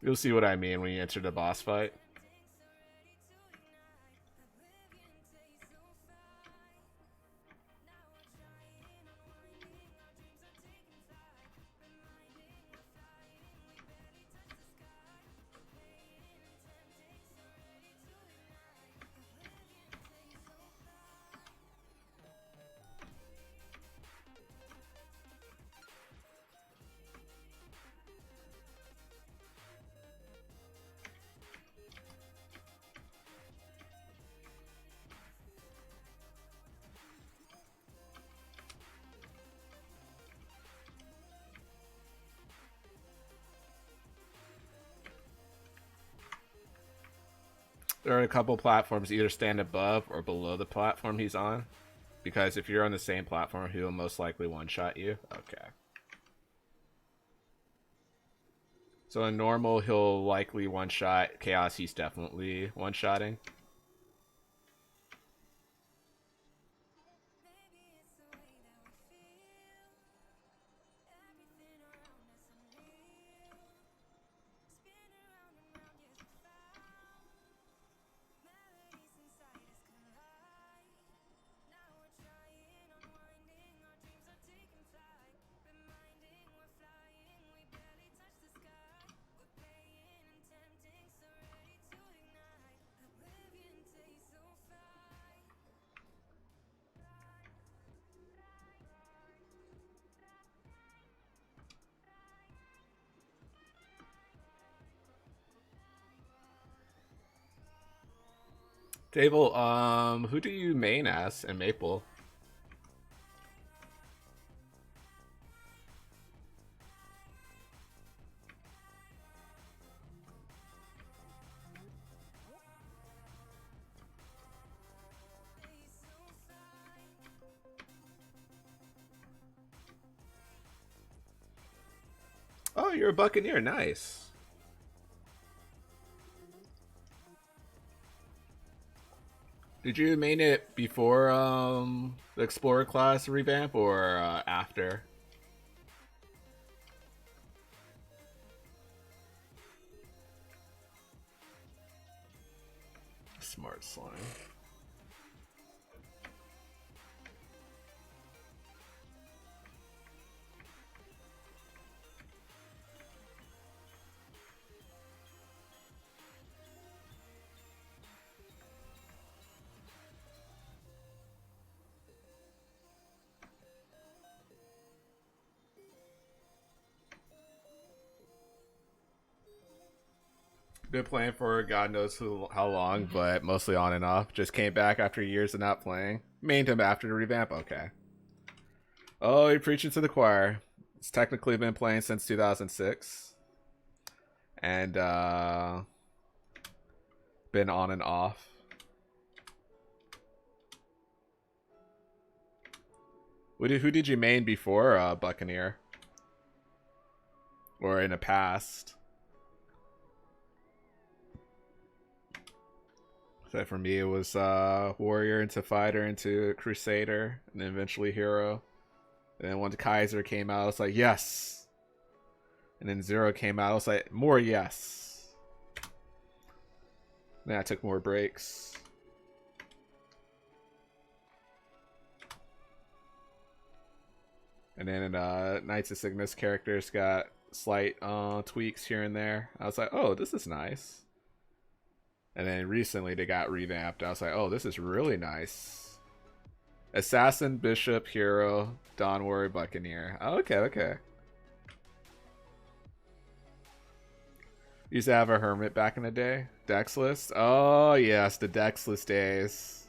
You'll see what I mean when you enter the boss fight. There are a couple platforms either stand above or below the platform he's on. Because if you're on the same platform, he'll most likely one-shot you. Okay. So in normal, he'll likely one-shot. Chaos, he's definitely one-shotting. Table, who do you main as in Maple? Oh, you're a Buccaneer. Nice. Did you main it before the Explorer class revamp or after? Smart slime. Been playing for God knows how long, but mostly on and off. Just came back after years of not playing. Mained him after the revamp. Okay. Oh, you're preaching to the choir. It's technically been playing since 2006, and been on and off. Who did you main before Buccaneer? Or in the past? So for me, it was Warrior into Fighter into Crusader, and then eventually Hero. And then when the Kaiser came out, I was like, yes. And then Zero came out, I was like, more yes. Then I took more breaks. And then Knights of Cygnus characters got slight tweaks here and there. I was like, oh, this is nice. And then recently they got revamped. I was like, oh, this is really nice. Assassin, Bishop, Hero, Dawn Warrior, Buccaneer. Oh, okay, okay. Used to have a Hermit back in the day. Dex list. Oh, yes, the Dex list days.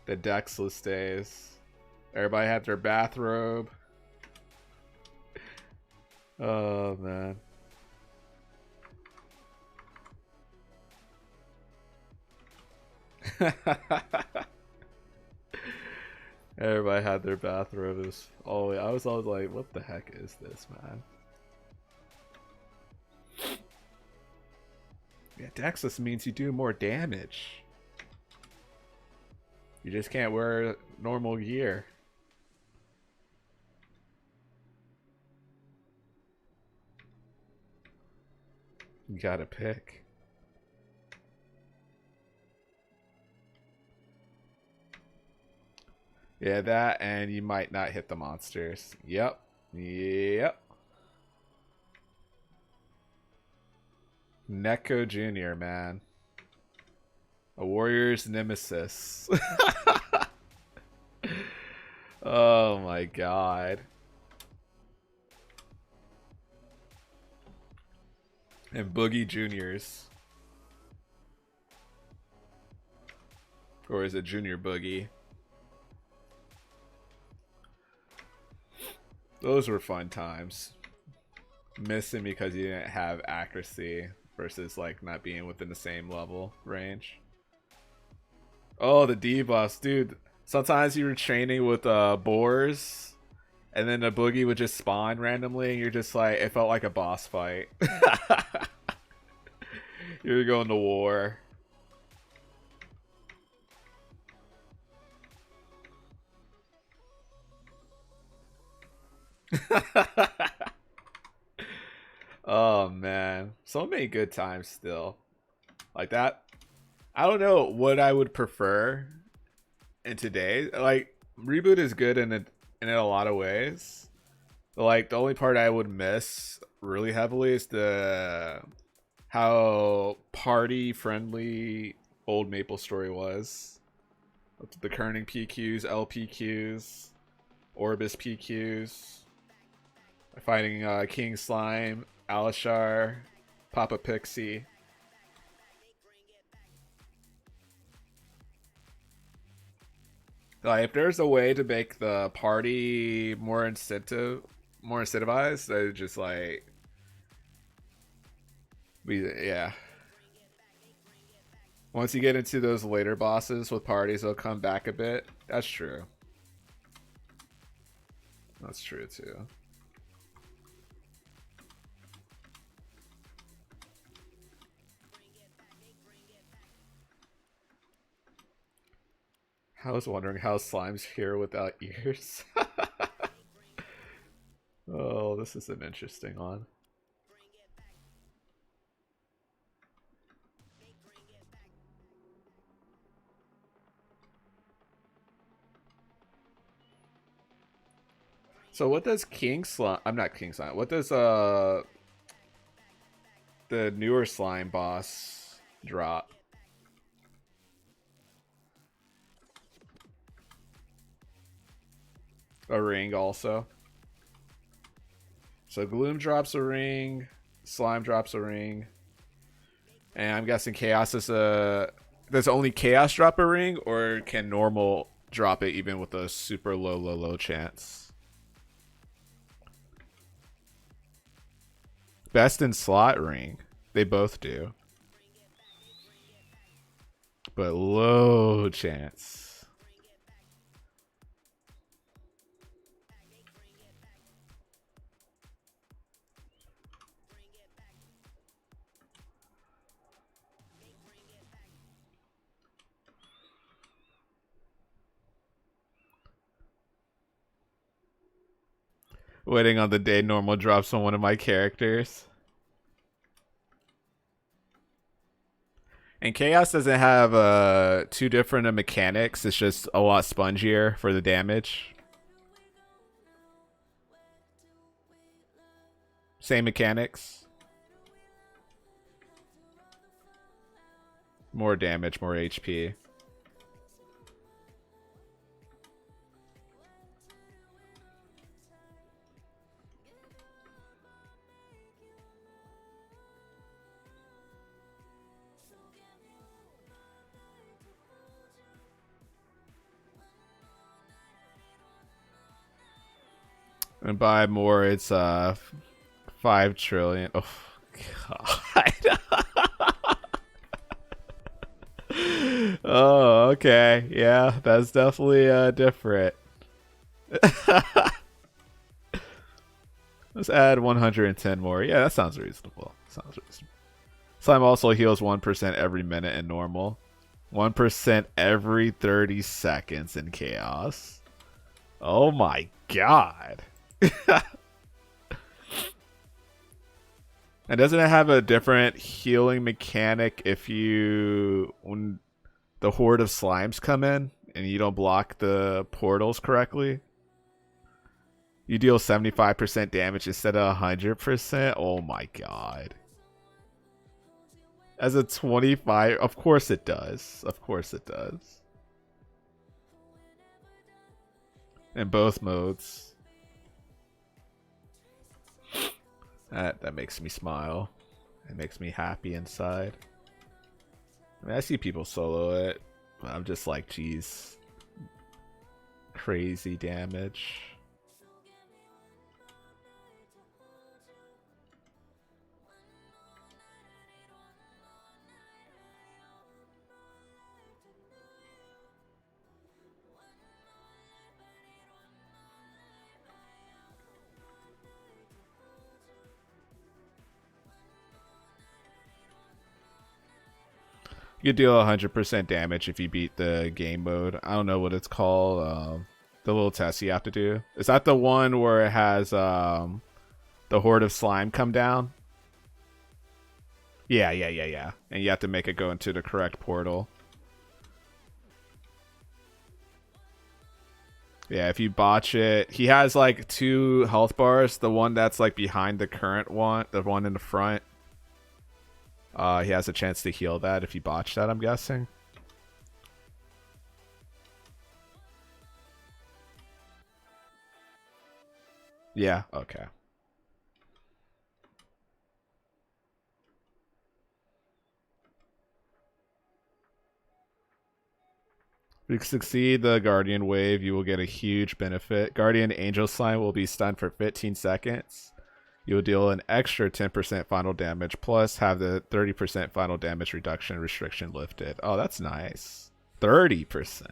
The Dex list days. Everybody had their bathrobe. Oh, man. Everybody had their bathrobes. Oh, I was always like, what the heck is this, man? Yeah, Dexless means you do more damage. You just can't wear normal gear. You gotta pick. Yeah, that, and you might not hit the monsters. Yep. Yep. Neko Jr., man. A warrior's nemesis. Oh my god. And Boogie Juniors. Or is it Junior Boogie? Those were fun times. Missing because you didn't have accuracy versus like not being within the same level range. Oh, the debuffs, dude. Sometimes you were training with boars, and then the boogie would just spawn randomly, and you're just like, it felt like a boss fight. You're going to war. Oh man, so many good times still. Like that. I don't know what I would prefer in today. Like Reboot is good in a lot of ways. But, like the only part I would miss really heavily is the how party friendly old Maplestory was. The kerning PQs, LPQs, Orbis PQs. Fighting King Slime, Alishar, Papa Pixie. Like, if there's a way to make the party more incentivized, they just like, yeah. Once you get into those later bosses with parties, they'll come back a bit. That's true. That's true too. I was wondering how Slime's here without ears. Oh, this is an interesting one. So what does King Slime... I'm not King Slime. What does the newer slime boss drop? A ring also. So Gloom drops a ring, Slime drops a ring, and I'm guessing Chaos is a... Does only Chaos drop a ring, or can normal drop it even with a super low chance? Best in slot ring. They both do. But low chance. Waiting on the day normal drops on one of my characters. And Chaos doesn't have too different of mechanics. It's just a lot spongier for the damage. Same mechanics. More damage, more HP. And by more, it's 5 trillion. Oh god. Oh, okay. Yeah, that's definitely different. Let's add 110 more. Yeah, that sounds reasonable. Sounds reasonable. Slime also heals 1% every minute in normal. 1% every 30 seconds in chaos. Oh my god. And doesn't it have a different healing mechanic if when the horde of slimes come in and you don't block the portals correctly? You deal 75% damage instead of 100%? Oh my god. As a 25, of course it does. Of course it does. In both modes. That makes me smile. It makes me happy inside. I mean, I see people solo it. I'm just like, geez. Crazy damage. You deal 100% damage if you beat the game mode. I don't know what it's called. The little test you have to do. Is that the one where it has the horde of slime come down? Yeah. And you have to make it go into the correct portal. Yeah, if you botch it, he has like 2 health bars. The one that's like behind the current one, the one in the front. He has a chance to heal that if you botch that, I'm guessing. Yeah, okay. If you succeed the Guardian Wave, you will get a huge benefit. Guardian Angel Slime will be stunned for 15 seconds. You will deal an extra 10% final damage, plus have the 30% final damage reduction restriction lifted. Oh, that's nice. 30%.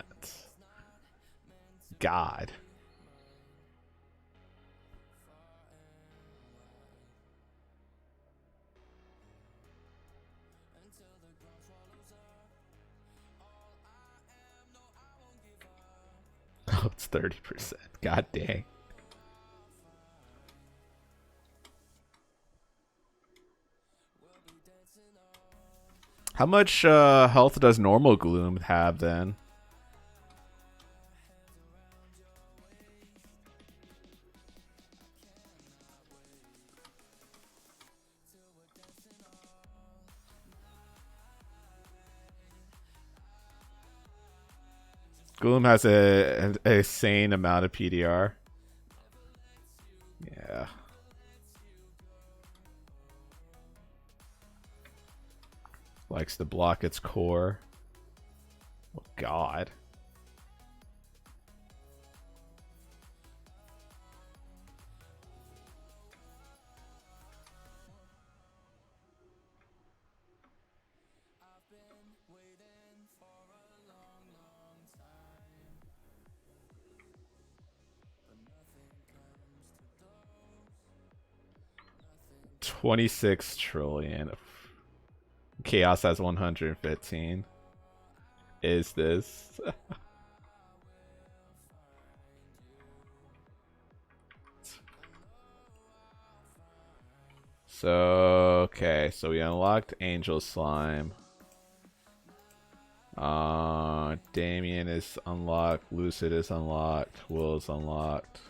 God. Oh, it's 30%. God dang. How much health does normal Gloom have then? Gloom has an insane amount of PDR. Yeah. Likes to block its core. Oh, God. $26 trillion. Chaos has 115. Is this? So, okay. So we unlocked Angel Slime. Damien is unlocked. Lucid is unlocked. Will is unlocked.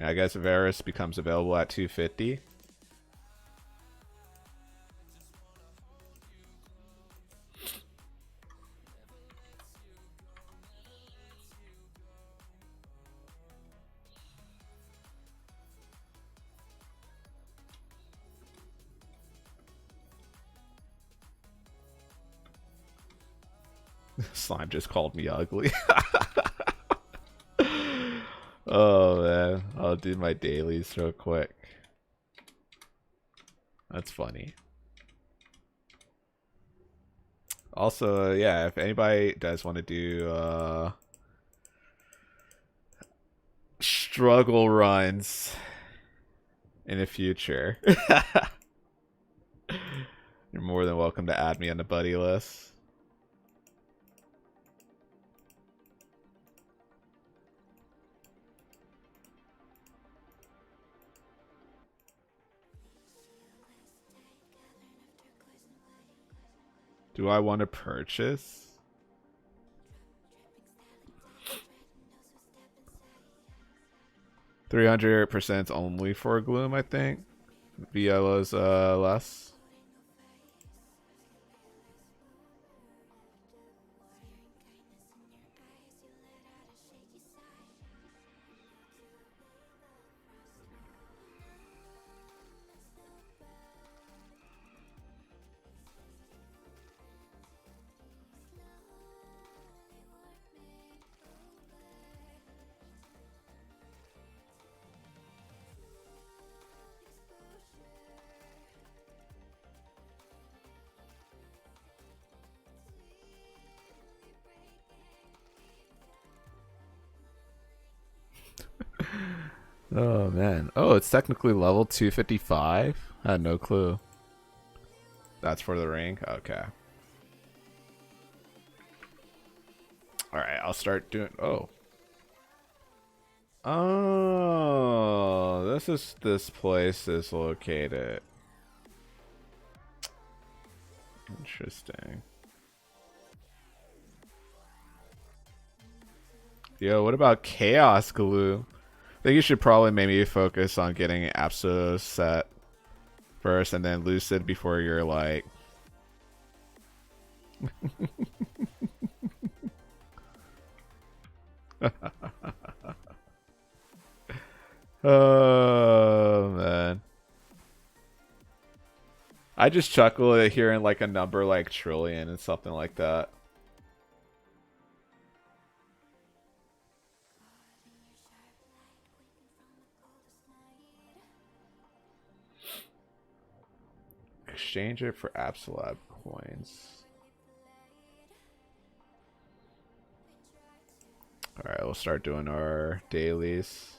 I guess Varus becomes available at 250. Slime just called me ugly. Oh man, I'll do my dailies real quick. That's funny. Also, yeah, if anybody does want to do struggle runs in the future, you're more than welcome to add me on the buddy list. Do I want to purchase? $300 only for Gloom, I think. Viella's less. Oh man. Oh, it's technically level 255? I had no clue. That's for the ring? Okay. Alright, I'll start doing... Oh. Oh, this place is located. Interesting. Yo, what about Chaos Glue? I think you should probably maybe focus on getting Apsos set first and then Lucid before you're like... Oh, man. I just chuckle at hearing like a number like trillion and something like that. Exchange it for Absolab coins. Alright, we'll start doing our dailies.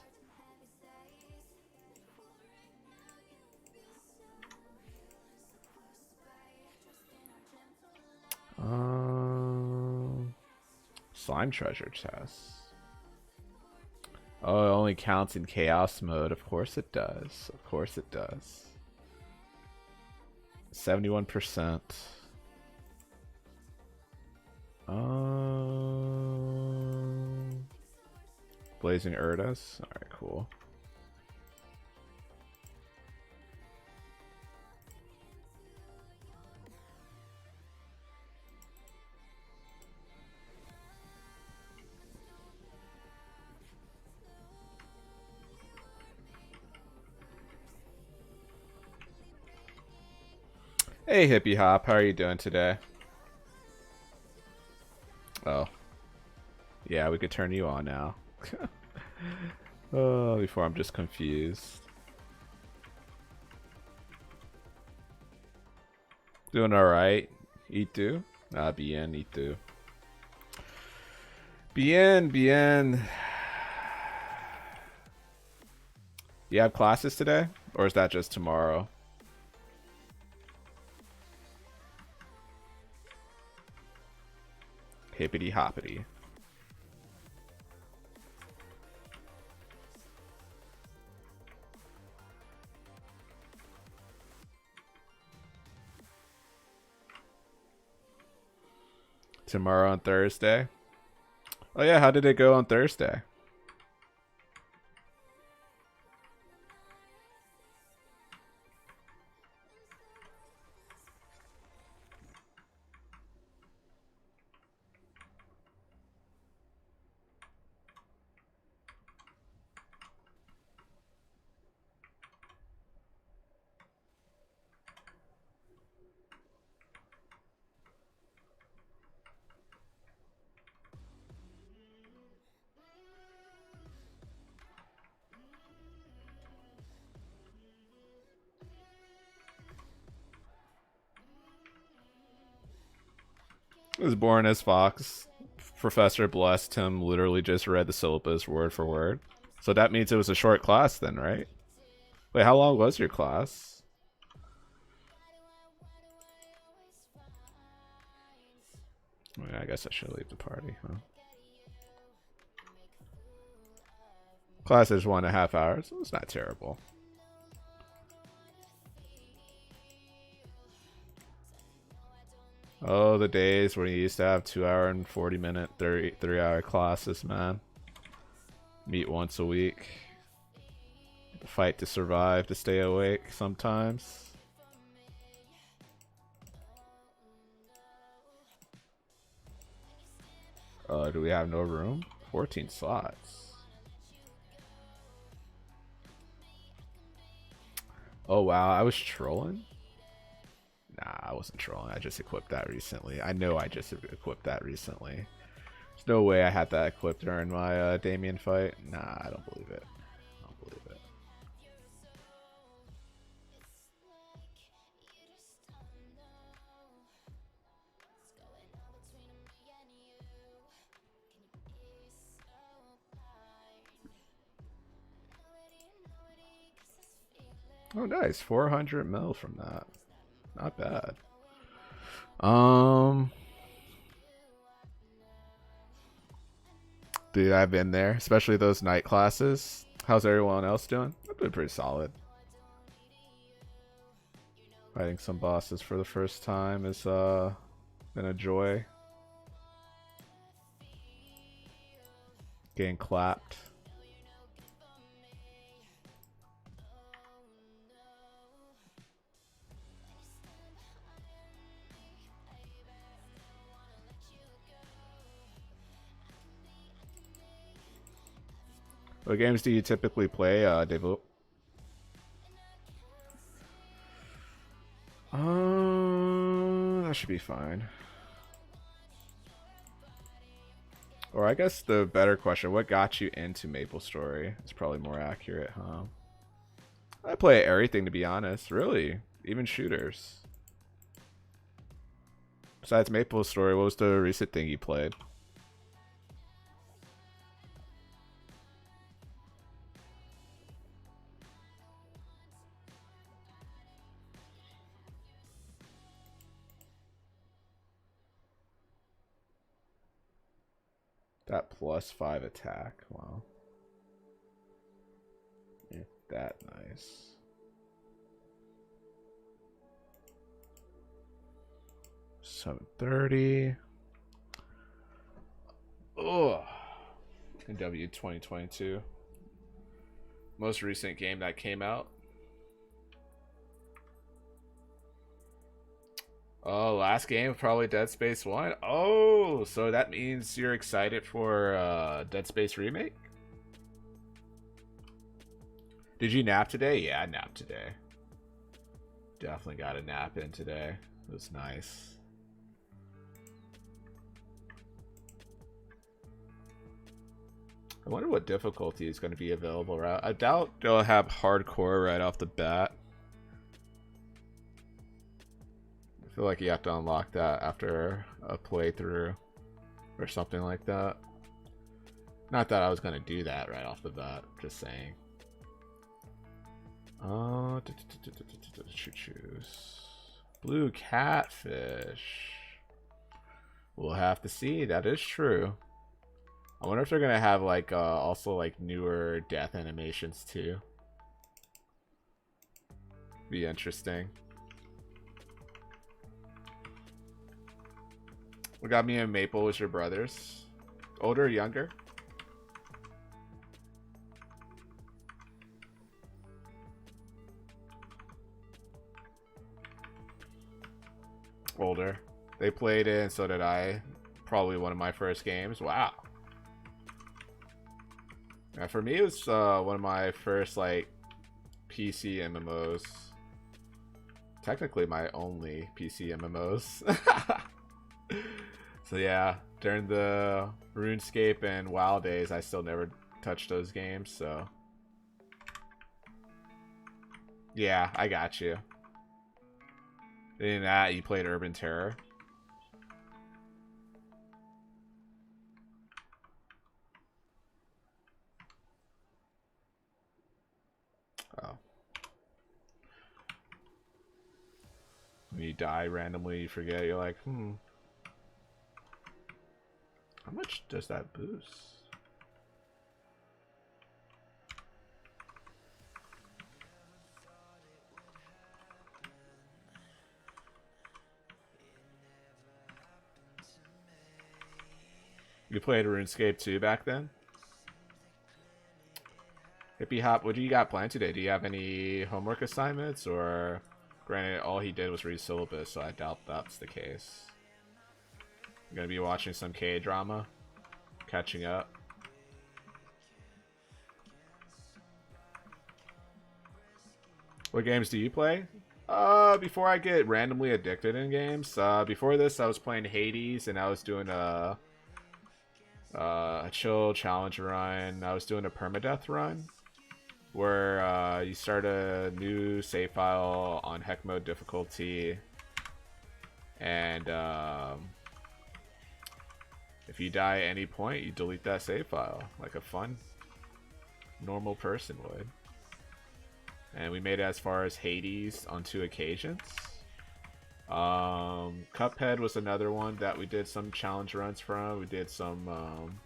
Slime treasure chest. Oh, it only counts in chaos mode. Of course it does. Of course it does. 71%. Blazing Urdas. Alright, cool. Hey, Hippie Hop, how are you doing today? Oh. Yeah, we could turn you on now. Oh, before I'm just confused. Doing alright. Itu? Ah, bien, Itu. Bien, bien. You have classes today? Or is that just tomorrow? Hippity hoppity. Tomorrow on Thursday? Oh yeah, how did it go on Thursday? Was born as Fox. Professor blessed him, literally just read the syllabus word for word. So that means it was a short class then, right? Wait, how long was your class? I guess I should leave the party, huh? Class is 1.5 hours. It's not terrible. Oh, the days where you used to have 2 hour and 40 minute, 3 hour classes, man. Meet once a week. Fight to survive, to stay awake sometimes. Do we have no room? 14 slots. Oh wow, I was trolling? Nah, I wasn't trolling. I just equipped that recently. I know I just equipped that recently. There's no way I had that equipped during my Damien fight. Nah, I don't believe it. I don't believe it. Oh, nice. 400 mil from that. Not bad. Dude, I've been there, especially those night classes. How's everyone else doing? I've been pretty solid. Fighting some bosses for the first time has been a joy. Getting clapped. What games do you typically play, Devo? That should be fine. Or I guess the better question, what got you into Maplestory? It's probably more accurate, huh? I play everything, to be honest. Really, even shooters. Besides Maplestory, what was the recent thing you played? That +5 attack. Wow. Ain't that nice. $730. Oh. W 2022. Most recent game that came out. Oh, last game probably Dead Space 1. Oh, so that means you're excited for Dead Space Remake? Did you nap today? Yeah, I napped today. Definitely got a nap in today. It was nice. I wonder what difficulty is going to be available, right? I doubt they'll have hardcore right off the bat. I feel like you have to unlock that after a playthrough or something like that. Not that I was going to do that right off the bat, just saying. Choose blue catfish. We'll have to see. That is true. I wonder if they're gonna have like also like newer death animations too. Be interesting. What got me in Maple was your brothers. Older or younger? Older. They played it and so did I. Probably one of my first games. Wow. Yeah, for me it was one of my first like PC MMOs. Technically my only PC MMOs. So yeah, during the RuneScape and WoW days, I still never touched those games, so... Yeah, I got you. In that, you played Urban Terror. Oh. When you die randomly, you forget, you're like, how much does that boost? You played RuneScape 2 back then? Hippie Hop, what do you got planned today? Do you have any homework assignments? Or, granted, all he did was read syllabus, so I doubt that's the case. You're gonna be watching some K-drama? Catching up? What games do you play? Before I get randomly addicted in games, before this I was playing Hades and I was doing a chill challenge run. I was doing a permadeath run where you start a new save file on heck mode difficulty, and if you die at any point, you delete that save file like a fun normal person would. And we made it as far as Hades on 2 occasions. Cuphead was another one that we did some challenge runs from. We did some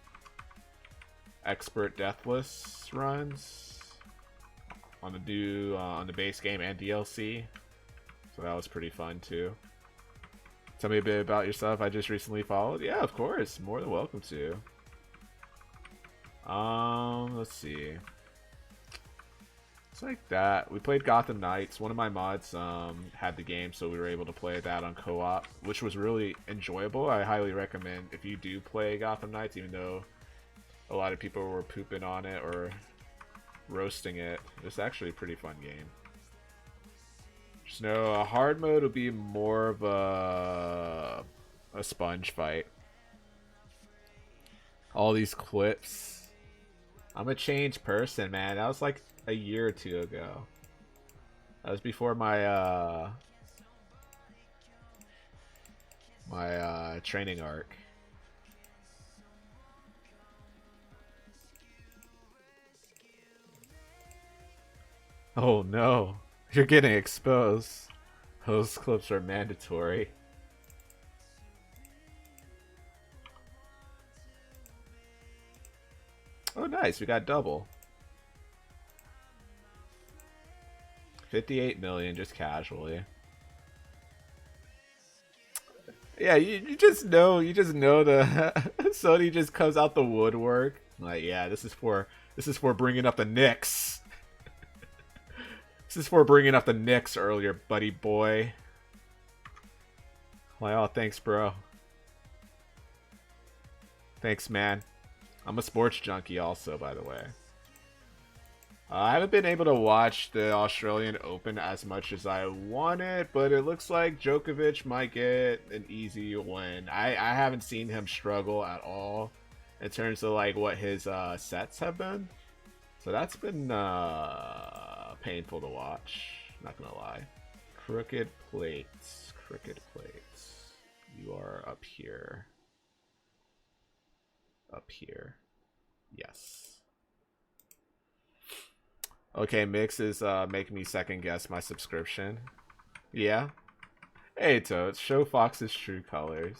expert deathless runs on the base game and DLC, so that was pretty fun too. Tell me a bit about yourself. I just recently followed. Yeah, of course, more than welcome to. Let's see. It's like that. We played Gotham Knights. One of my mods had the game, so we were able to play that on co-op, which was really enjoyable. I highly recommend if you do play Gotham Knights, even though a lot of people were pooping on it or roasting it. It's actually a pretty fun game. Just know a hard mode will be more of a sponge fight. All these clips. I'm a changed person, man. That was like a year or 2 ago. That was before my training arc. Oh no, you're getting exposed. Those clips are mandatory. Oh nice, we got double. 58 million just casually. Yeah, you just know the Sony just comes out the woodwork. Like, yeah, this is for bringing up the Knicks. This is for bringing up the Knicks earlier, buddy boy. Like, oh, thanks, bro. Thanks, man. I'm a sports junkie also, by the way. I haven't been able to watch the Australian Open as much as I wanted, but it looks like Djokovic might get an easy win. I haven't seen him struggle at all in terms of like what his sets have been. So that's been painful to watch, not gonna lie. Crooked plates. Crooked plates. You are up here. Up here. Yes. Okay, Mix is making me second guess my subscription. Yeah? Hey, Toads, show Fox's true colors.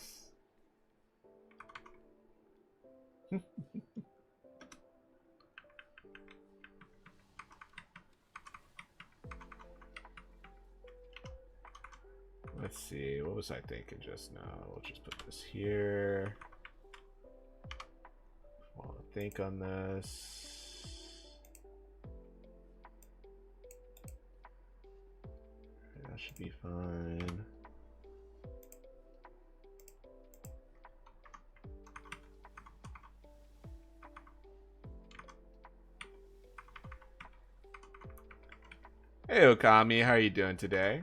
Let's see, what was I thinking just now? We'll just put this here. I'll think on this. That should be fine. Hey Okami, how are you doing today?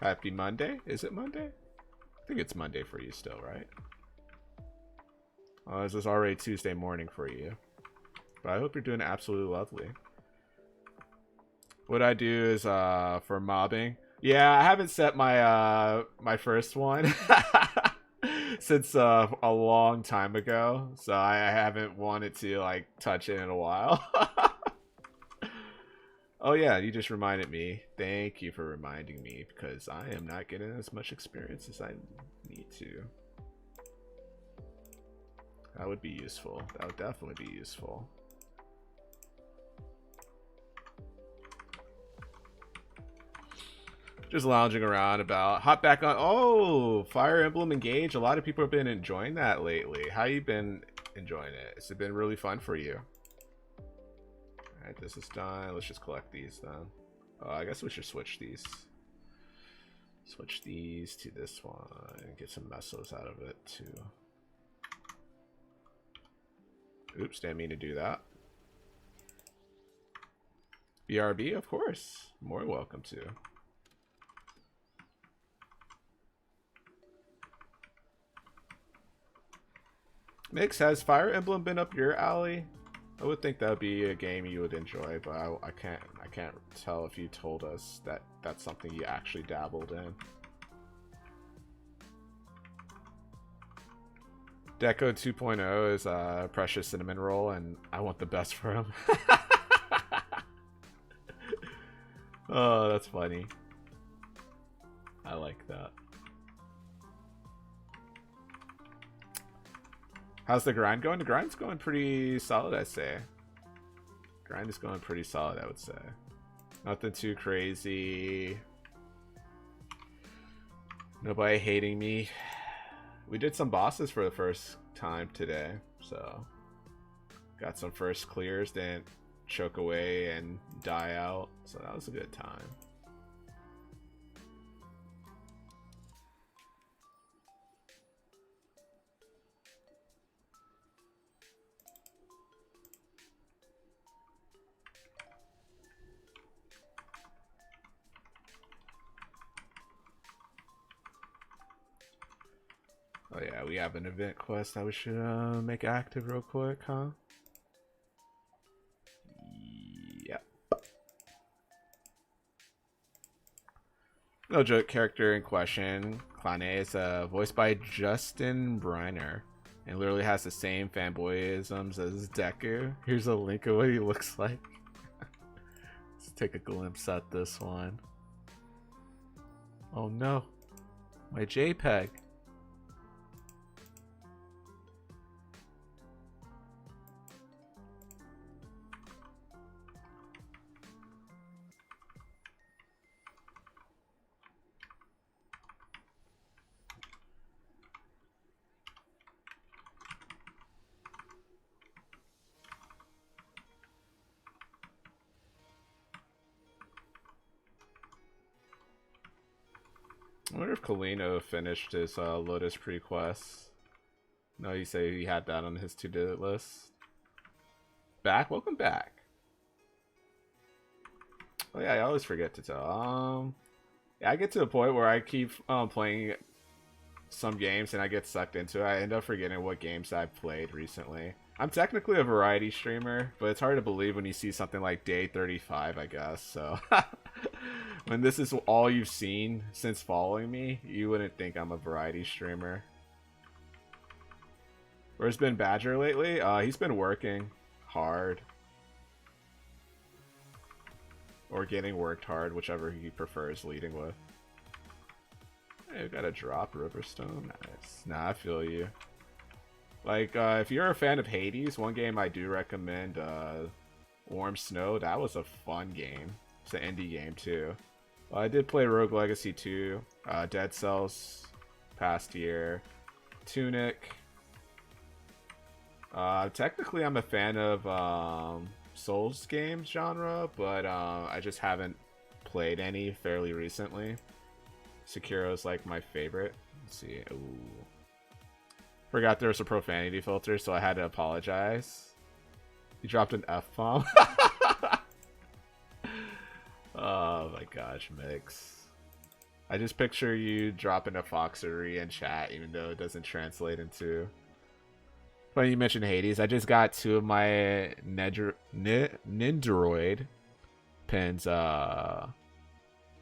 Happy Monday? Is it Monday? I think it's Monday for you still, right? Oh, this is already Tuesday morning for you. But I hope you're doing absolutely lovely. What I do is for mobbing. Yeah, I haven't set my my first one since a long time ago, so I haven't wanted to like touch it in a while. Oh yeah, you just reminded me. Thank you for reminding me, because I am not getting as much experience as I need to. That would be useful. That would definitely be useful. Just lounging around about. Hop back on. Oh, Fire Emblem Engage. A lot of people have been enjoying that lately. How you been enjoying it? Has it been really fun for you? Alright, this is done. Let's just collect these then. I guess we should switch these. Switch these to this one and get some mesos out of it too. Oops, didn't mean to do that. BRB, of course. More welcome to. Mix, has Fire Emblem been up your alley? I would think that would be a game you would enjoy, but I can't tell if you told us that that's something you actually dabbled in. Deco 2.0 is a Precious Cinnamon Roll, and I want the best for him. Oh, that's funny. I like that. How's the grind going? The grind's going pretty solid, I'd say. Grind is going pretty solid, I would say. Nothing too crazy. Nobody hating me. We did some bosses for the first time today, so got some first clears, didn't choke away and die out, so that was a good time. Oh yeah, we have an event quest that we should make active real quick, huh? Yep. No joke, character in question, Clane, is voiced by Justin Briner, and literally has the same fanboyisms as Deku. Here's a link of what he looks like. Let's take a glimpse at this one. Oh no, my JPEG. I wonder if Kalino finished his Lotus pre-quest. No, you say he had that on his to-do list. Back? Welcome back. Oh yeah, I always forget to tell. Yeah, I get to a point where I keep playing some games and I get sucked into it. I end up forgetting what games I've played recently. I'm technically a variety streamer, but it's hard to believe when you see something like day 35, I guess. So when this is all you've seen since following me, you wouldn't think I'm a variety streamer. Where's been Badger lately? He's been working hard. Or getting worked hard, whichever he prefers leading with. Hey, we got a drop Riverstone. Nice. Nah, I feel you. Like, if you're a fan of Hades, one game I do recommend, Warm Snow. That was a fun game. It's an indie game, too. I did play Rogue Legacy 2, Dead Cells past year, Tunic. Technically, I'm a fan of Souls games genre, but I just haven't played any fairly recently. Sekiro's like my favorite. Let's see. Ooh. Forgot there was a profanity filter, so I had to apologize. You dropped an F-bomb. Oh my gosh, Mix. I just picture you dropping a foxery in chat, even though it doesn't translate into... Funny you mentioned Hades. I just got 2 of my Nindoroid pins for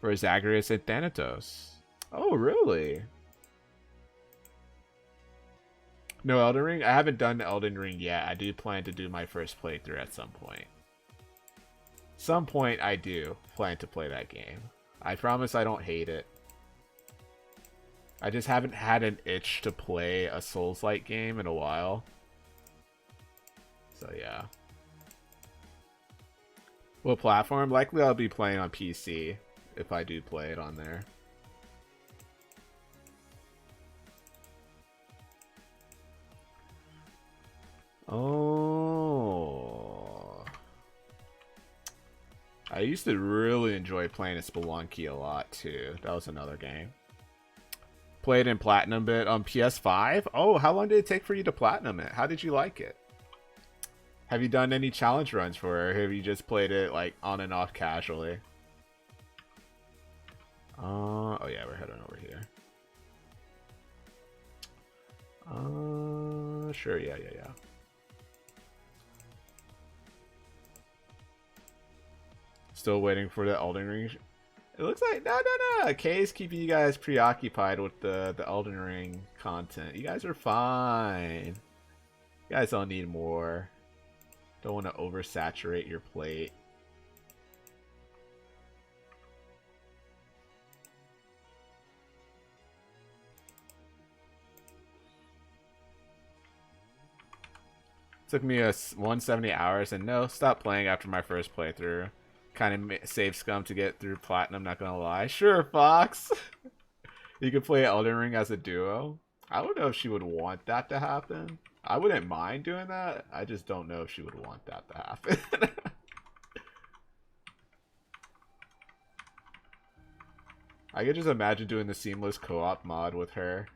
Zagreus and Thanatos. Oh, really? No Elden Ring? I haven't done Elden Ring yet. I do plan to do my first playthrough at some point. Some point I do plan to play that game. I promise I don't hate it. I just haven't had an itch to play a Souls-like game in a while. So yeah. What platform? Likely I'll be playing on PC. if I do play it on there. Oh, I used to really enjoy playing Spelunky a lot too. That was another game. Played in Platinum bit on PS5. Oh, how long did it take for you to Platinum it? How did you like it? Have you done any challenge runs for it, or have you just played it like on and off casually? Oh yeah, we're heading over here. Sure, yeah. Still waiting for the Elden Ring. It looks like no. Kay is keeping you guys preoccupied with the Elden Ring content. You guys are fine. You guys don't need more. Don't want to oversaturate your plate. Took me 170 hours, and no, stopped playing after my first playthrough. Kind of saved scum to get through Platinum, not gonna lie. Sure, Fox. You could play Elden Ring as a duo. I don't know if she would want that to happen. I wouldn't mind doing that. I just don't know if she would want that to happen. I could just imagine doing the seamless co-op mod with her.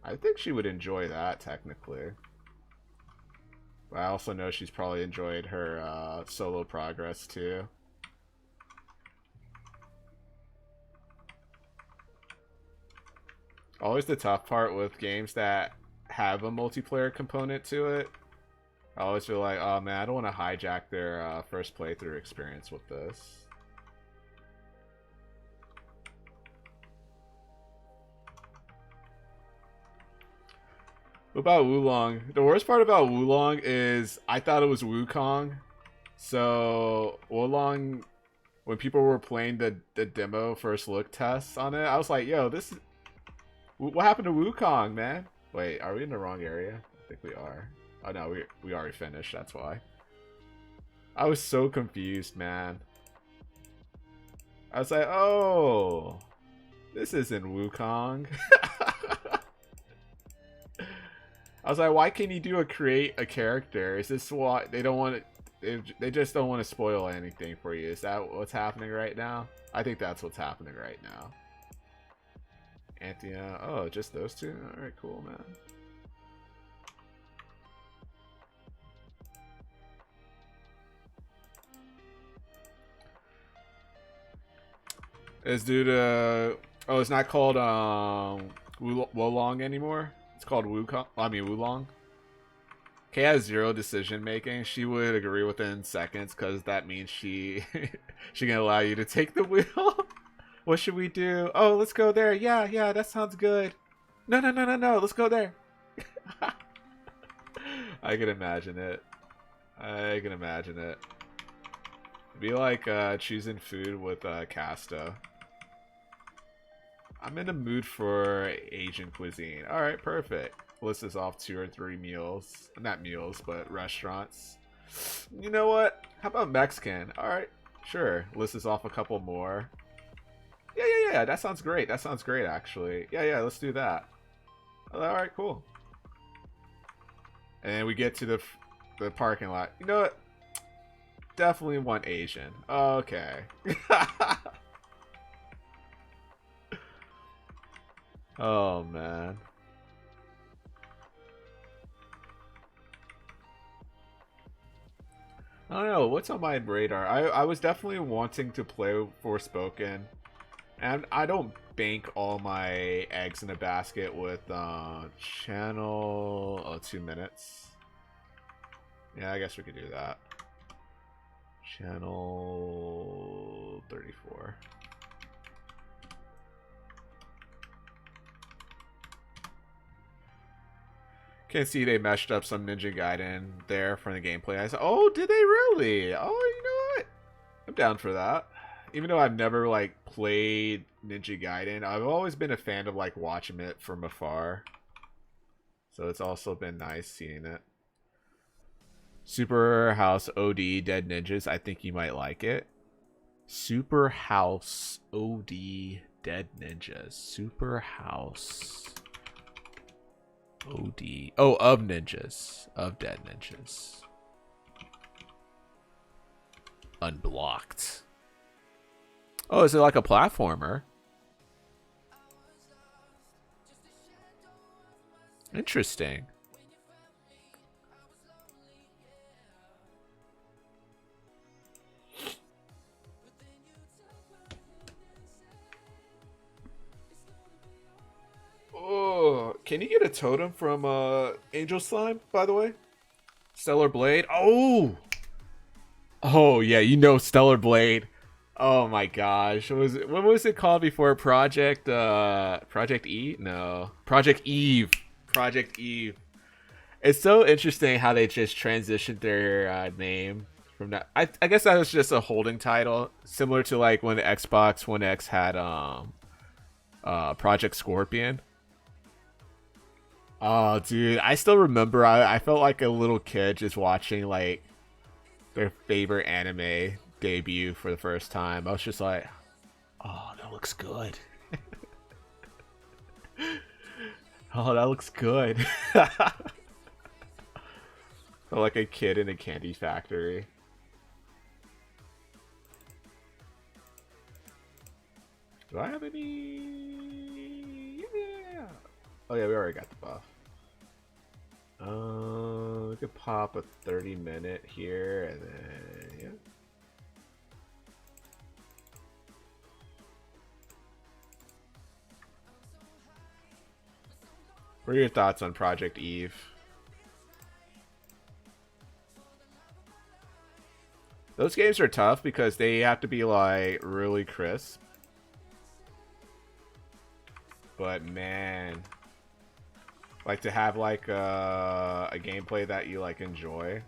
I think she would enjoy that, technically. But I also know she's probably enjoyed her solo progress, too. Always the tough part with games that have a multiplayer component to it. I always feel like, oh man, I don't want to hijack their first playthrough experience with this. What about Wulong? The worst part about Wulong is I thought it was Wukong. So Wulong, when people were playing the demo first look tests on it, I was like, yo, this is... What happened to Wukong, man? Wait, are we in the wrong area? I think we are. Oh no, we already finished, that's why. I was so confused, man. I was like, oh, this isn't Wukong. I was like, why can't you create a character? Is this what they don't want to, they just don't want to spoil anything for you? Is that what's happening right now? I think that's what's happening right now. Anthea, oh, just those two? Alright, cool, man. It's due to... Oh, it's not called Wolong anymore? It's called Wukong. I mean, Wulong. Kay has zero decision making. She would agree within seconds because that means she can allow you to take the wheel. What should we do? Oh, let's go there. Yeah, that sounds good. No, let's go there. I can imagine it. It'd be like choosing food with Casta. I'm in the mood for Asian cuisine. Alright, perfect. List is off 2 or 3 meals. Not meals, but restaurants. You know what? How about Mexican? Alright, sure. List is off a couple more. Yeah, that sounds great. That sounds great, actually. Yeah, let's do that. Alright, cool. And then we get to the parking lot. You know what? Definitely want Asian. Okay. Oh, man. I don't know. What's on my radar? I was definitely wanting to play Forspoken. And I don't bank all my eggs in a basket with channel... Oh, 2 minutes. Yeah, I guess we could do that. Channel 34. Can't see they meshed up some Ninja Gaiden there from the gameplay. I said, oh, did they really? Oh, you know what? I'm down for that. Even though I've never like played Ninja Gaiden, I've always been a fan of like watching it from afar. So it's also been nice seeing it. Super House OD Dead Ninjas. I think you might like it. Super House OD Dead Ninjas. Super House OD. Oh, of ninjas. Of dead ninjas. Unblocked. Oh, is it like a platformer? Interesting. Oh, can you get a totem from Angel Slime, by the way? Stellar Blade? Oh! Oh, yeah, you know Stellar Blade. Oh my gosh. What was it called before Project E? No. Project Eve. Project Eve. It's so interesting how they just transitioned their name from that. I guess that was just a holding title, similar to like when the Xbox One X had Project Scorpion. Oh, dude, I still remember. I felt like a little kid just watching like their favorite anime debut for the first time. I was just like, oh, that looks good. Oh, that looks good. Felt like a kid in a candy factory. Do I have any? Yeah. Oh yeah, we already got the buff. We could pop a 30-minute here, and then yeah. What are your thoughts on Project Eve? Those games are tough because they have to be like really crisp. But man, like to have like a gameplay that you like enjoy.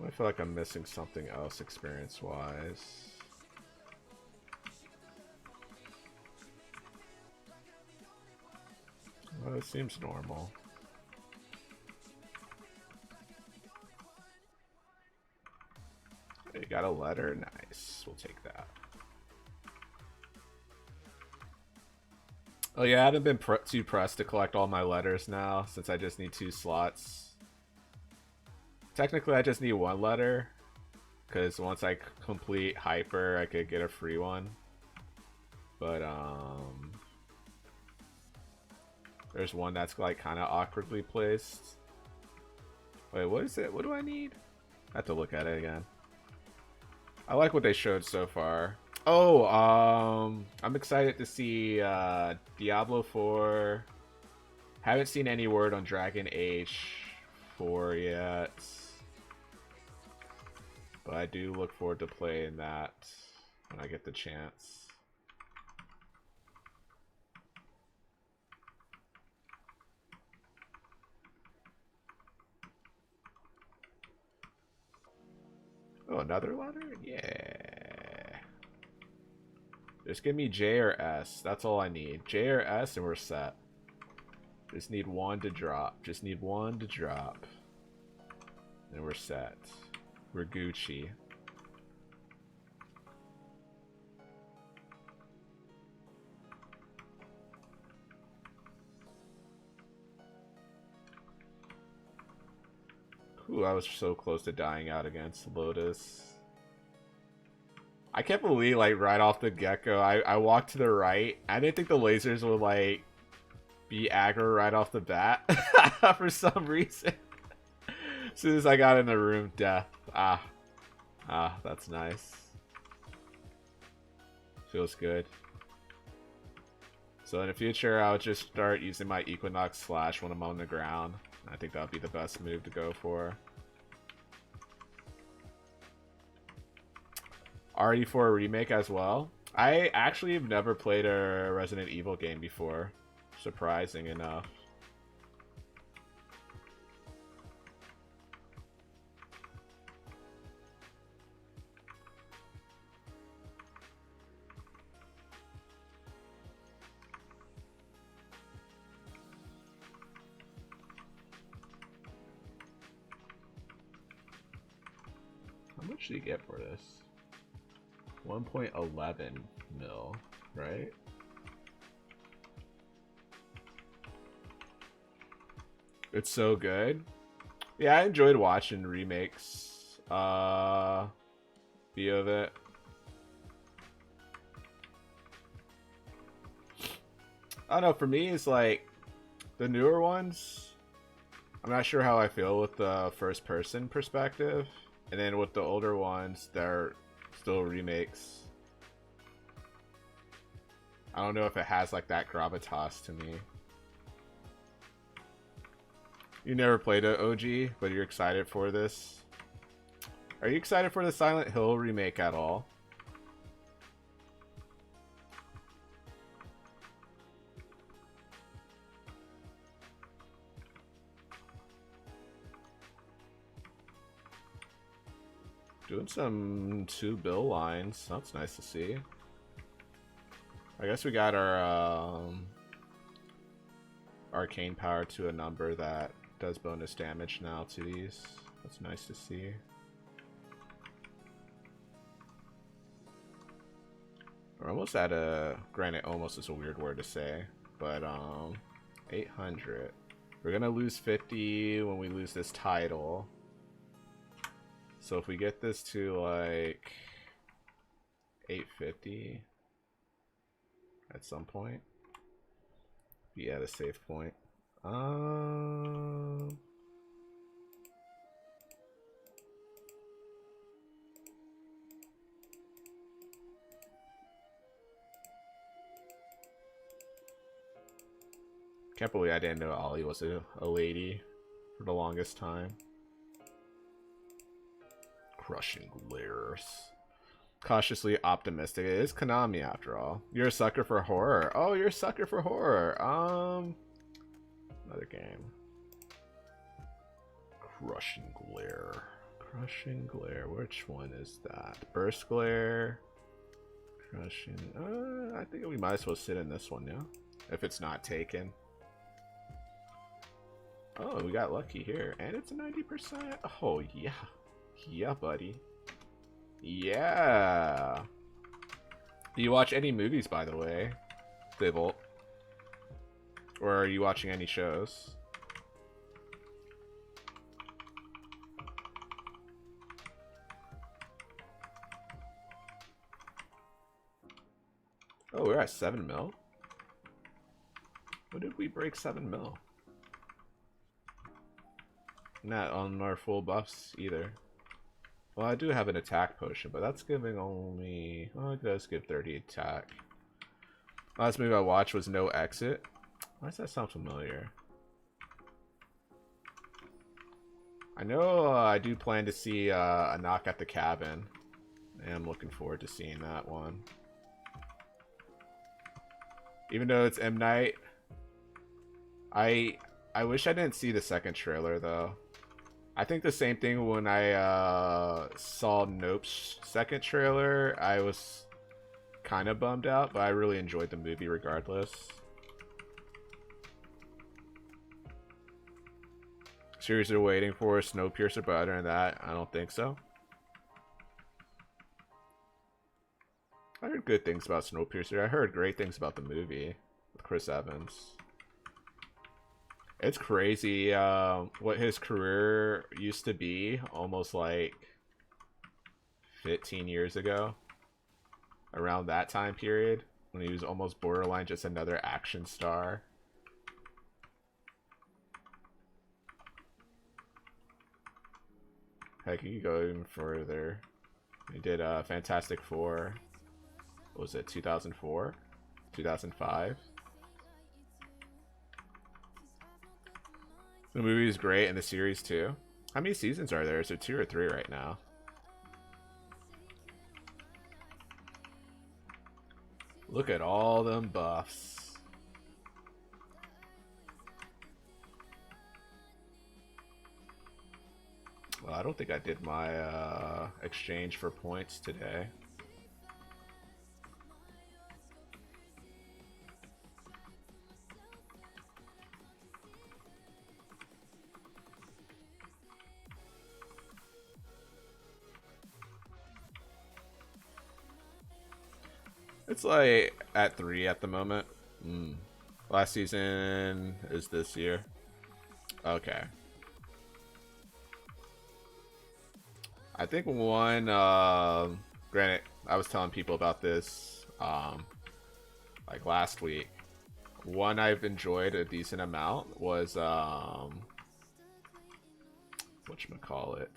I feel like I'm missing something else experience-wise. Well, it seems normal. You got a letter? Nice. We'll take that. Oh yeah, I haven't been too pressed to collect all my letters now, since I just need 2 slots. Technically, I just need 1 letter, because once I complete Hyper, I could get a free one. But, there's one that's, like, kind of awkwardly placed. Wait, what is it? What do I need? I have to look at it again. I like what they showed so far. Oh, I'm excited to see, Diablo 4. Haven't seen any word on Dragon Age 4 yet. But I do look forward to playing that when I get the chance. Oh, another letter? Yeah. Just give me J or S. That's all I need. J or S and we're set. Just need 1 to drop. Just need 1 to drop. And we're set. We're Gucci. Ooh, I was so close to dying out against Lotus. I can't believe, like, right off the get-go, I walked to the right. I didn't think the lasers would, like, be aggro right off the bat for some reason. As soon as I got in the room, death. That's nice. Feels good. So in the future, I'll just start using my Equinox Slash when I'm on the ground. I think that would be the best move to go for. RE4 Remake as well. I actually have never played a Resident Evil game before. Surprising enough. much did he get for this? 1.11 mil, right? It's so good. Yeah, I enjoyed watching remakes view of it. I don't know, for me it's like the newer ones, I'm not sure how I feel with the first person perspective. And then with the older ones, they're still remakes. I don't know if it has like that gravitas to me. You never played an OG, but you're excited for this. Are you excited for the Silent Hill remake at all? Doing some 2 bill lines. That's nice to see. I guess we got our arcane power to a number that does bonus damage now to these. That's nice to see. We're almost at a... Granted, almost is a weird word to say. But, 800. We're gonna lose 50 when we lose this title. So if we get this to, like... 850... at some point, be at a safe point. Can't believe I didn't know Ollie was a lady for the longest time. Crushing glares. Cautiously optimistic. It is Konami after all. You're a sucker for horror. Oh, you're a sucker for horror. Another game. Crushing glare. Crushing glare. Which one is that? Burst glare. Crushing. I think we might as well sit in this one, yeah. If it's not taken. Oh, we got lucky here, and it's a 90%. Oh yeah, yeah, buddy. Yeah. Do you watch any movies, by the way, Divolt? Or are you watching any shows? Oh, we're at 7 mil? When did we break 7 mil? Not on our full buffs either. Well, I do have an attack potion, but that's giving only... Oh, it does give 30 attack. Last movie I watched was No Exit. Why does that sound familiar? I know I do plan to see a Knock at the Cabin. And I'm looking forward to seeing that one. Even though it's M. Night, I wish I didn't see the second trailer, though. I think the same thing when I saw Nope's second trailer. I was kind of bummed out, but I really enjoyed the movie regardless. Series they're waiting for Snowpiercer, but other than that, I don't think so. I heard good things about Snowpiercer. I heard great things about the movie with Chris Evans. It's crazy what his career used to be almost like 15 years ago. Around that time period, when he was almost borderline just another action star. Heck, you could go even further. He did Fantastic Four. What was it, 2004? 2005? The movie is great, and the series too. How many seasons are there? Is there 2 or 3 right now? Look at all them buffs. Well, I don't think I did my exchange for points today. It's like at 3 at the moment. Last season is this year. Okay. I think one, granted, I was telling people about this, like last week. One I've enjoyed a decent amount was, whatchamacallit,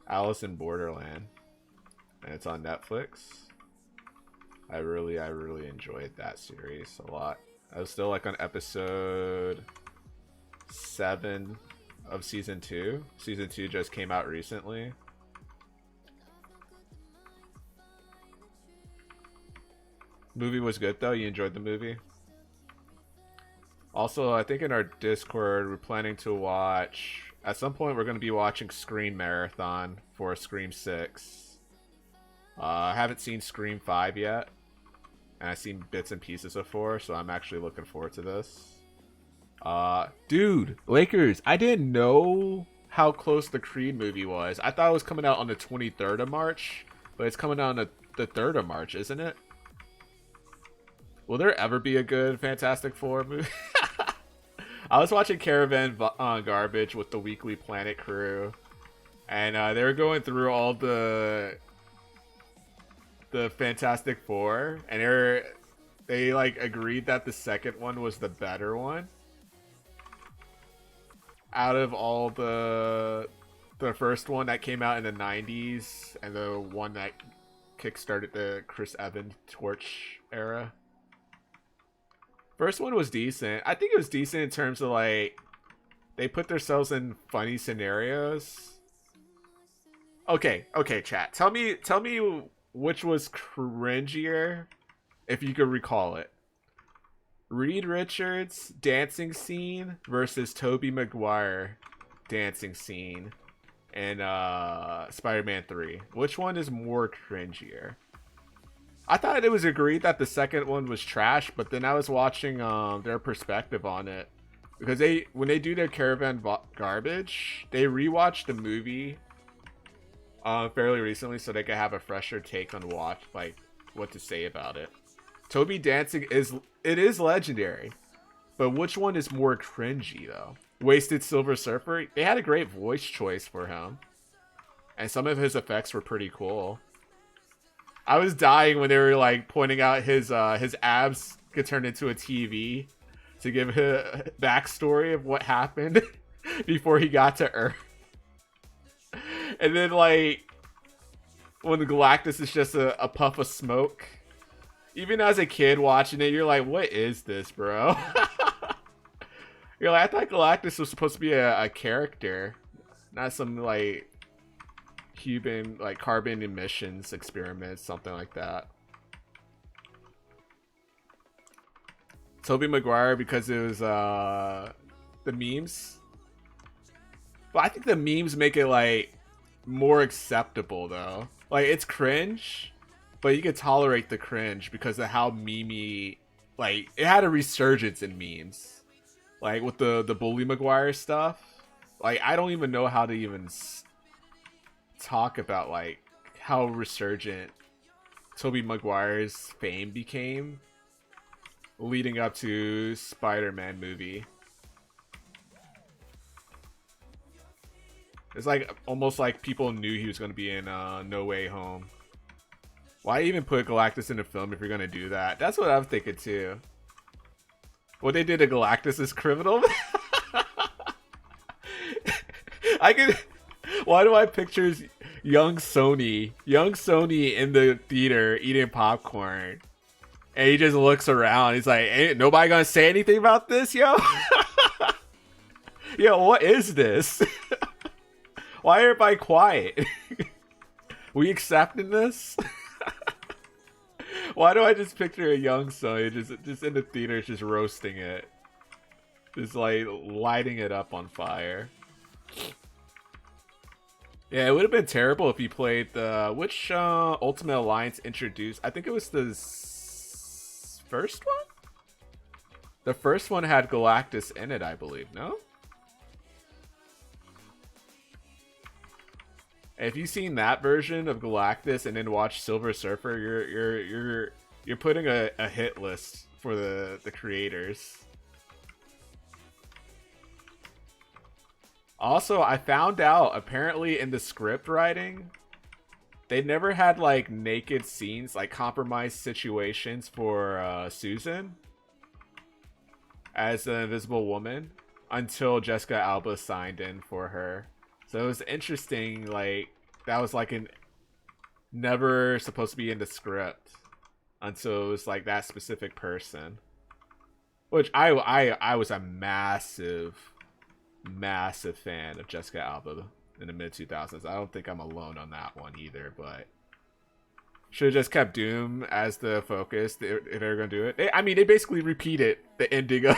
Alice in Borderland, and it's on Netflix. I really enjoyed that series a lot. I was still like on episode 7 of season 2. Season 2 just came out recently. Movie was good though. You enjoyed the movie? Also, I think in our Discord, we're planning to watch... At some point, we're going to be watching Scream Marathon for Scream 6. I haven't seen Scream 5 yet. And I've seen bits and pieces of 4, so I'm actually looking forward to this. Dude, Lakers, I didn't know how close the Creed movie was. I thought it was coming out on the 23rd of March, but it's coming out on the 3rd of March, isn't it? Will there ever be a good Fantastic Four movie? I was watching Caravan Garbage with the Weekly Planet crew, and they were going through all the Fantastic Four, and they like agreed that the second one was the better one out of all the first one that came out in the 90s and the one that kickstarted the Chris Evans Torch era. First one was decent. I think it was decent in terms of like they put themselves in funny scenarios. Okay, chat. Tell me which was cringier, if you could recall it. Reed Richards' dancing scene versus Tobey Maguire dancing scene in Spider-Man 3. Which one is more cringier? I thought it was agreed that the second one was trash, but then I was watching their perspective on it. Because when they do their Caravan Garbage, they rewatched the movie fairly recently so they could have a fresher take on what to say about it. Toby dancing is legendary, but which one is more cringy though? Wasted Silver Surfer, they had a great voice choice for him, and some of his effects were pretty cool. I was dying when they were like pointing out his abs could turn into a TV to give a backstory of what happened before he got to Earth. And then like when the Galactus is just a puff of smoke. Even as a kid watching it, you're like, what is this, bro? You're like, I thought Galactus was supposed to be a character, not some like Cuban like carbon emissions experiments, something like that. Tobey Maguire because it was the memes. But I think the memes make it like more acceptable though. Like it's cringe, but you could tolerate the cringe because of how memey, like it had a resurgence in memes. Like with the Bully Maguire stuff. Like I don't even know how to even talk about like how resurgent Tobey Maguire's fame became leading up to Spider-Man movie. It's like almost like people knew he was going to be in No Way Home. Why even put Galactus in a film if you're going to do that? That's what I'm thinking too. What they did to Galactus is criminal. Why do I picture young Sony in the theater eating popcorn, and he just looks around. He's like, "Ain't nobody gonna say anything about this, yo? Yo, what is this? Why everybody quiet? We accepting this?" Why do I just picture a young Sony just in the theater just roasting it, just like lighting it up on fire? Yeah, it would have been terrible if he played the... Which Ultimate Alliance introduced? I think it was the first one? The first one had Galactus in it, I believe, no? If you've seen that version of Galactus and then watch Silver Surfer, you're putting a hit list for the creators. Also, I found out apparently in the script writing, they never had like naked scenes, like compromised situations for Susan as an Invisible Woman until Jessica Alba signed in for her. So it was interesting, like that was like an never supposed to be in the script until it was like that specific person. Which I was a massive fan of Jessica Alba in the mid 2000s. I don't think I'm alone on that one either, but should have just kept Doom as the focus if they're gonna do it. I mean, they basically repeated the ending of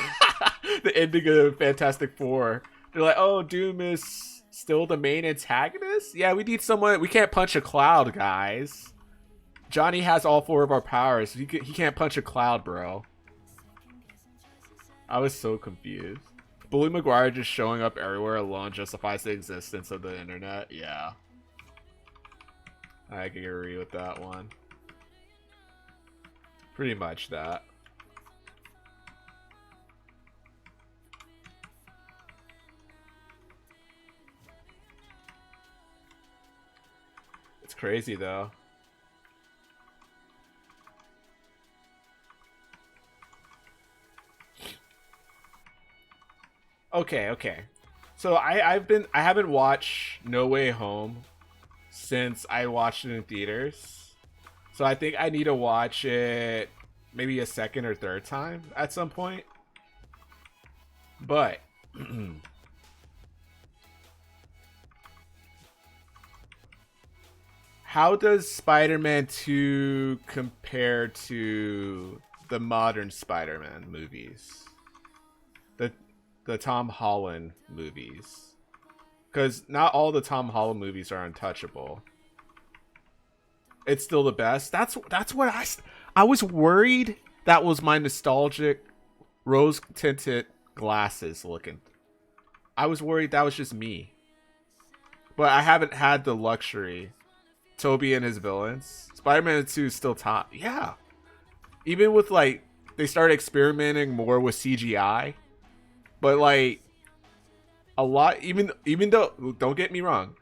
the ending of Fantastic Four. They're like, oh, Doom is still the main antagonist? Yeah, we need someone. We can't punch a cloud, guys. Johnny has all 4 of our powers. He can't punch a cloud, bro. I was so confused. Bully Maguire just showing up everywhere alone justifies the existence of the internet. Yeah. I can agree with that one. Pretty much that. It's crazy though. Okay. So I haven't watched No Way Home since I watched it in theaters. So I think I need to watch it maybe a second or third time at some point. But how does Spider-Man 2 compare to the modern Spider-Man movies? The Tom Holland movies. Because not all the Tom Holland movies are untouchable. It's still the best. That's what I was worried that was my nostalgic rose tinted glasses looking. I was worried that was just me. But I haven't had the luxury. Toby and his villains. Spider-Man 2 is still top. Yeah. Even with like they started experimenting more with CGI. But like a lot, even though, don't get me wrong,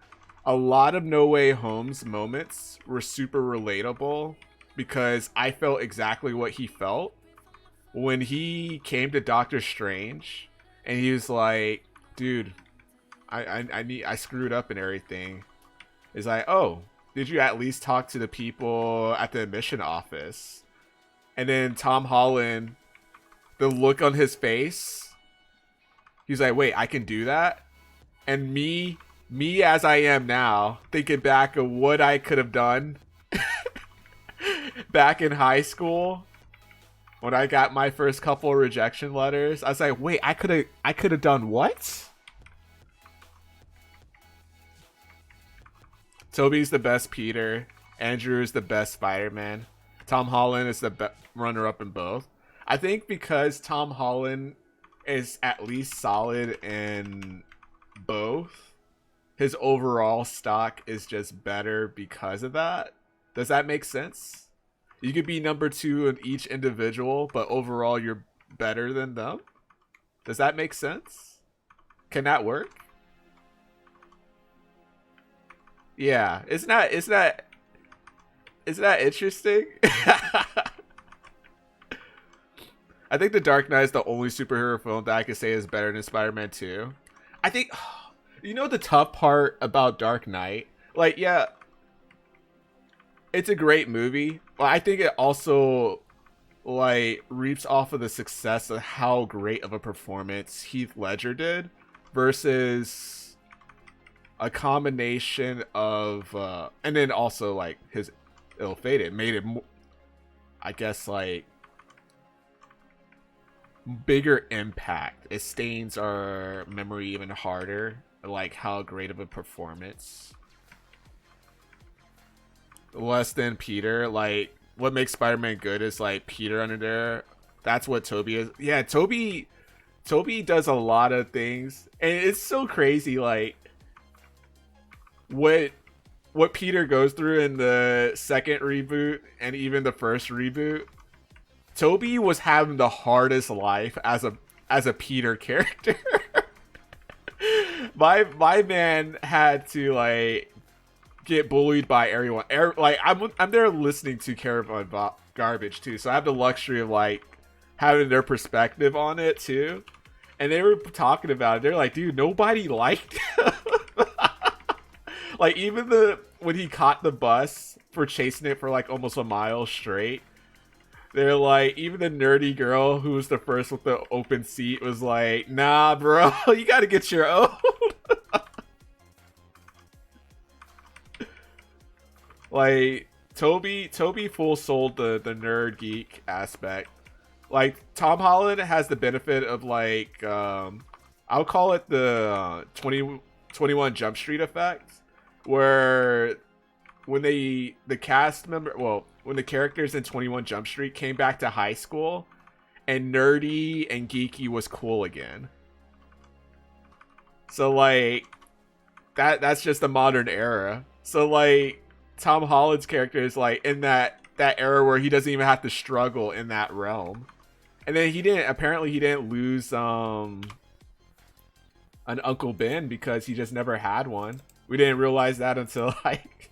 a lot of No Way Home's moments were super relatable because I felt exactly what he felt when he came to Doctor Strange and he was like, dude, I screwed up and everything. It's like, oh, did you at least talk to the people at the admission office? And then Tom Holland, the look on his face, he's like, wait, I can do that? And me as I am now, thinking back of what I could have done back in high school when I got my first couple of rejection letters, I was like, wait, I could have done what? Toby's the best Peter. Andrew is the best Spider-Man. Tom Holland is the runner-up in both. I think because Tom Holland is at least solid in both, his overall stock is just better because of that. Does that make sense? You could be number 2 in each individual, but overall you're better than them. Does that make sense? Can that work? Yeah, isn't that interesting? I think The Dark Knight is the only superhero film that I could say is better than Spider-Man 2. I think, you know, the tough part about Dark Knight, like, yeah, it's a great movie. But I think it also, like, reaps off of the success of how great of a performance Heath Ledger did versus a combination of, and then also, like, his ill-fated made it, I guess, like, bigger impact. It stains our memory even harder, like how great of a performance. Less than Peter. Like, what makes Spider-Man good is like Peter under there. That's what Toby is. Yeah, Toby does a lot of things, and it's so crazy. Like, what what Peter goes through in the second reboot and even the first reboot, Toby was having the hardest life as a Peter character. My man had to like get bullied by everyone. Like I'm there listening to Caravan Garbage too, so I have the luxury of like having their perspective on it too. And they were talking about it. They're like, dude, nobody liked him. Like even when he caught the bus for chasing it for like almost a mile straight. They're like, even the nerdy girl who was the first with the open seat was like, nah, bro, you gotta get your own. Like, Toby full sold the nerd geek aspect. Like, Tom Holland has the benefit of, like, I'll call it the 21 Jump Street effect, where when the cast member, well, when the characters in 21 Jump Street came back to high school and nerdy and geeky was cool again. So like that's just the modern era. So like Tom Holland's character is like in that era where he doesn't even have to struggle in that realm. And then he didn't lose an Uncle Ben because he just never had one. We didn't realize that until like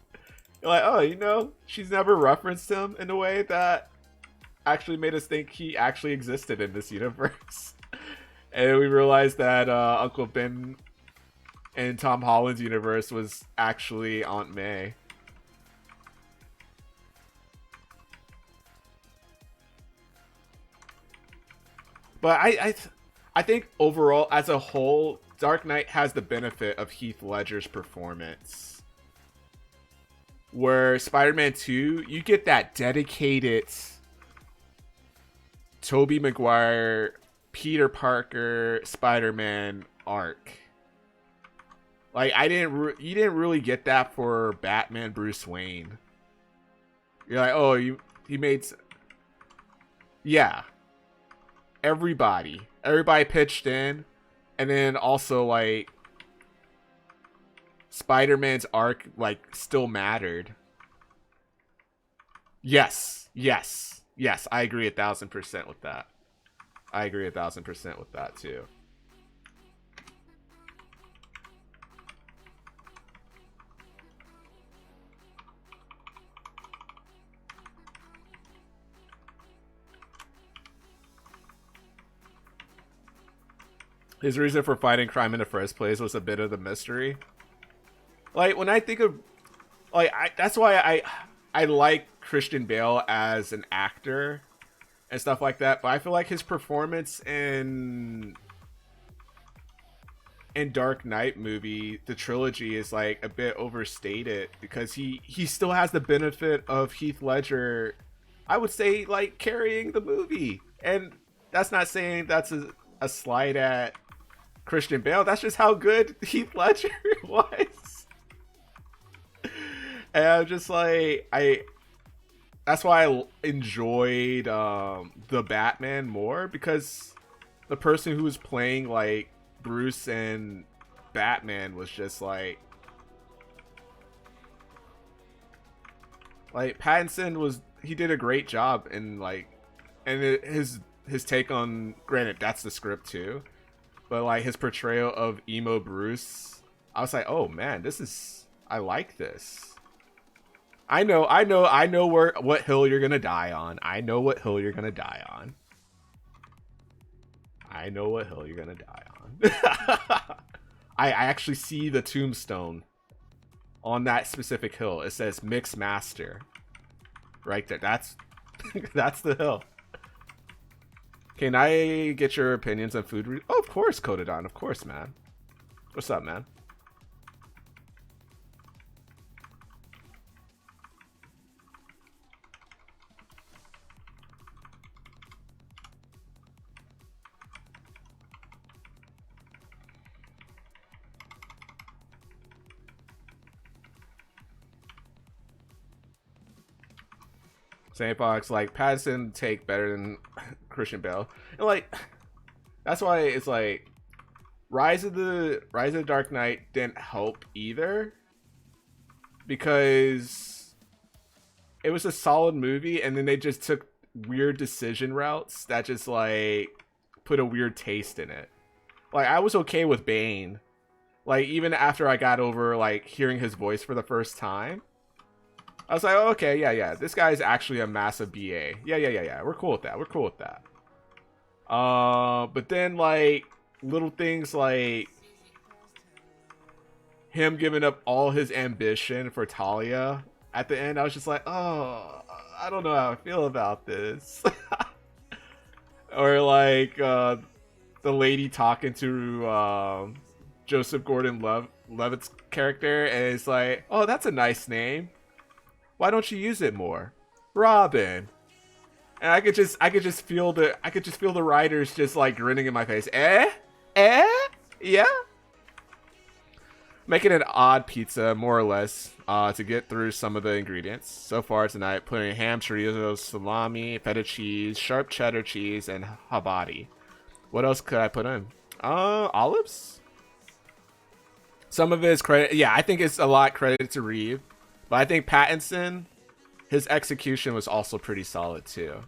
like, oh, you know, she's never referenced him in a way that actually made us think he actually existed in this universe. And we realized that Uncle Ben in Tom Holland's universe was actually Aunt May. But I think overall, as a whole, Dark Knight has the benefit of Heath Ledger's performance. Where Spider-Man 2, you get that dedicated Tobey Maguire, Peter Parker, Spider-Man arc. Like you didn't really get that for Batman Bruce Wayne. You're like, oh, he made, yeah. Everybody pitched in, and then also like Spider-Man's arc like still mattered. Yes. I agree 1,000% with that. I agree 1,000% with that too. His reason for fighting crime in the first place was a bit of the mystery. Like when I think of, like that's why I like Christian Bale as an actor and stuff like that. But I feel like his performance in Dark Knight movie, the trilogy, is like a bit overstated because he still has the benefit of Heath Ledger, I would say, like carrying the movie. And that's not saying that's a slight at Christian Bale. That's just how good Heath Ledger was. And I'm just like, that's why I enjoyed the Batman more, because the person who was playing like Bruce and Batman was just like Pattinson he did a great job in like, and his take on, granted that's the script too, but like his portrayal of emo Bruce, I was like, oh man, I like this. I know what hill you're gonna die on. I know what hill you're gonna die on. I actually see the tombstone on that specific hill. It says Mix Master. Right there. That's that's the hill. Can I get your opinions on food? Oh, of course, Codadon. Of course, man. What's up, man? St. Fox, like, Pattinson take better than Christian Bale. And like, that's why it's like Rise of the Dark Knight didn't help either. because it was a solid movie, and then they just took weird decision routes that just like put a weird taste in it. Like I was okay with Bane, like even after I got over like hearing his voice for the first time. I was like, oh, okay, yeah, this guy is actually a massive BA. Yeah. We're cool with that. We're cool with that. But then like little things like him giving up all his ambition for Talia at the end, I was just like, oh, I don't know how I feel about this. Or like the lady talking to Joseph Gordon-Levitt's character, and it's like, oh, that's a nice name. Why don't you use it more, Robin? And I could just feel the writers just like grinning in my face. Yeah. Making an odd pizza, more or less, to get through some of the ingredients. So far tonight, putting ham, chorizo, salami, feta cheese, sharp cheddar cheese, and habati. What else could I put in? Olives? Some of it is credit. Yeah, I think it's a lot credit to Reeve. But I think Pattinson, his execution was also pretty solid too.